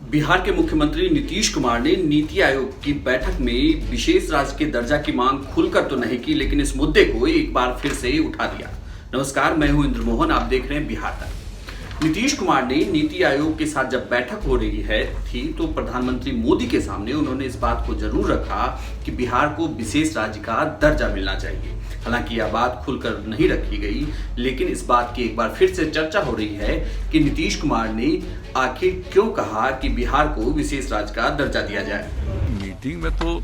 बिहार के मुख्यमंत्री नीतीश कुमार ने नीति आयोग की बैठक में विशेष राज्य के दर्जा की मांग खुलकर तो नहीं की, लेकिन इस मुद्दे को एक बार फिर से उठा दिया। नमस्कार, मैं हूं इंद्र मोहन, आप देख रहे हैं बिहार तक। नीतीश कुमार ने नीति आयोग के साथ जब बैठक हो रही थी तो प्रधानमंत्री मोदी के सामने उन्होंने इस बात को जरूर रखा कि बिहार को विशेष राज्य का दर्जा मिलना चाहिए। हालांकि यह बात खुलकर नहीं रखी गई, लेकिन इस बात की एक बार फिर से चर्चा हो रही है कि नीतीश कुमार ने आखिर क्यों कहा कि बिहार को विशेष राज्य का दर्जा दिया जाए। मीटिंग में तो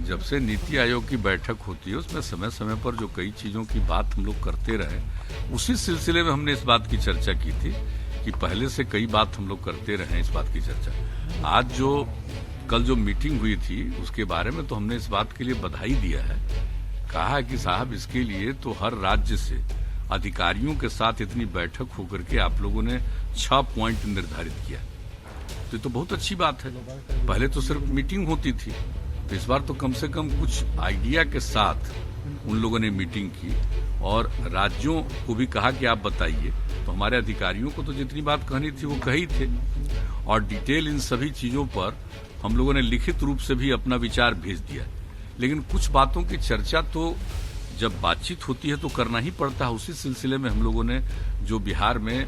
जब से नीति आयोग की बैठक होती है उसमें समय समय पर जो कई चीजों की बात हम लोग करते रहे, उसी सिलसिले में हमने इस बात की चर्चा की थी कि पहले से कई बात हम लोग करते रहे इस बात की चर्चा। आज कल जो मीटिंग हुई थी उसके बारे में तो हमने इस बात के लिए बधाई दिया है, कहा है कि साहब इसके लिए तो हर राज्य से अधिकारियों के साथ इतनी बैठक होकर के आप लोगों ने 6 पॉइंट निर्धारित किया, तो ये तो बहुत अच्छी बात है। पहले तो सिर्फ मीटिंग होती थी, तो इस बार तो कम से कम कुछ आइडिया के साथ उन लोगों ने मीटिंग की और राज्यों को भी कहा कि आप बताइए। तो हमारे अधिकारियों को तो जितनी बात कहनी थी वो कही थे और डिटेल इन सभी चीजों पर हम लोगों ने लिखित रूप से भी अपना विचार भेज दिया। लेकिन कुछ बातों की चर्चा तो जब बातचीत होती है तो करना ही पड़ता है। उसी सिलसिले में हम लोगों ने जो बिहार में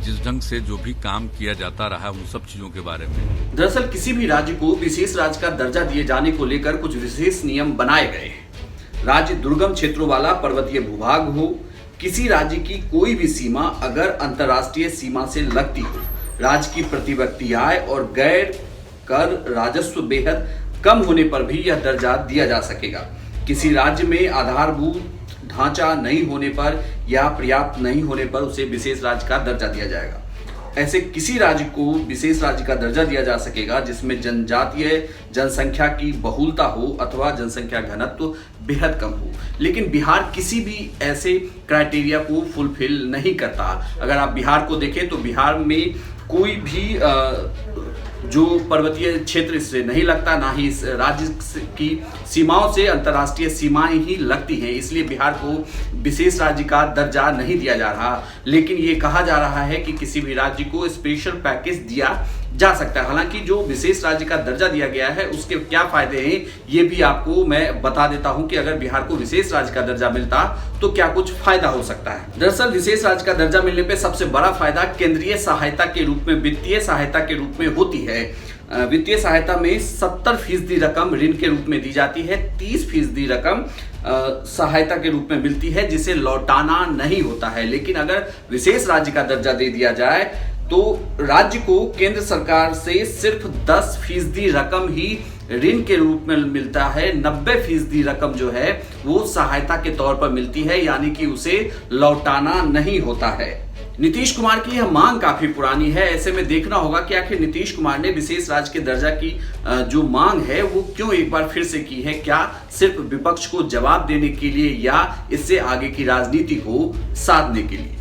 जिस ढंग से जो भी काम किया जाता रहा उन सब चीजों के बारे में। दरअसल किसी भी राज्य को विशेष राज्य का दर्जा दिए जाने को लेकर कुछ विशेष नियम बनाए गए हैं। राज्य दुर्गम क्षेत्रों वाला पर्वतीय भूभाग हो, किसी राज्य की कोई भी सीमा अगर अंतर्राष्ट्रीय सीमा से लगती हो, राज्य की प्रति व्यक्ति आय और गैर कर राजस्व बेहद कम होने पर भी यह दर्जा दिया जा सकेगा। किसी राज्य में आधारभूत ढांचा नहीं होने पर या पर्याप्त नहीं होने पर उसे विशेष राज्य का दर्जा दिया जाएगा। ऐसे किसी राज्य को विशेष राज्य का दर्जा दिया जा सकेगा जिसमें जनजातीय जनसंख्या की बहुलता हो अथवा जनसंख्या घनत्व बेहद कम हो। लेकिन बिहार किसी भी ऐसे क्राइटेरिया को फुलफिल नहीं करता। अगर आप बिहार को देखें तो बिहार में कोई भी जो पर्वतीय क्षेत्र इससे नहीं लगता, ना ही इस राज्य की सीमाओं से अंतर्राष्ट्रीय सीमाएं ही लगती हैं, इसलिए बिहार को विशेष राज्य का दर्जा नहीं दिया जा रहा। लेकिन ये कहा जा रहा है कि किसी भी राज्य को स्पेशल पैकेज दिया जा सकता है। हालांकि जो विशेष राज्य का दर्जा दिया गया है उसके क्या फायदे हैं ये भी आपको मैं बता देता हूं कि अगर बिहार को विशेष राज्य का दर्जा मिलता तो क्या कुछ फायदा हो सकता है। दरअसल विशेष राज्य का दर्जा मिलने पे सबसे बड़ा फायदा केंद्रीय सहायता के रूप में, वित्तीय सहायता के रूप में होती है। वित्तीय सहायता में 70% रकम ऋण के रूप में दी जाती है, 30% रकम सहायता के रूप में मिलती है जिसे लौटाना नहीं होता है। लेकिन अगर विशेष राज्य का दर्जा दे दिया जाए तो राज्य को केंद्र सरकार से सिर्फ 10% रकम ही ऋण के रूप में मिलता है, 90% रकम जो है वो सहायता के तौर पर मिलती है, यानी कि उसे लौटाना नहीं होता है। नीतीश कुमार की यह मांग काफी पुरानी है। ऐसे में देखना होगा कि आखिर नीतीश कुमार ने विशेष राज्य के दर्जा की जो मांग है वो क्यों एक बार फिर से की है। क्या सिर्फ विपक्ष को जवाब देने के लिए या इससे आगे की राजनीति को साधने के लिए।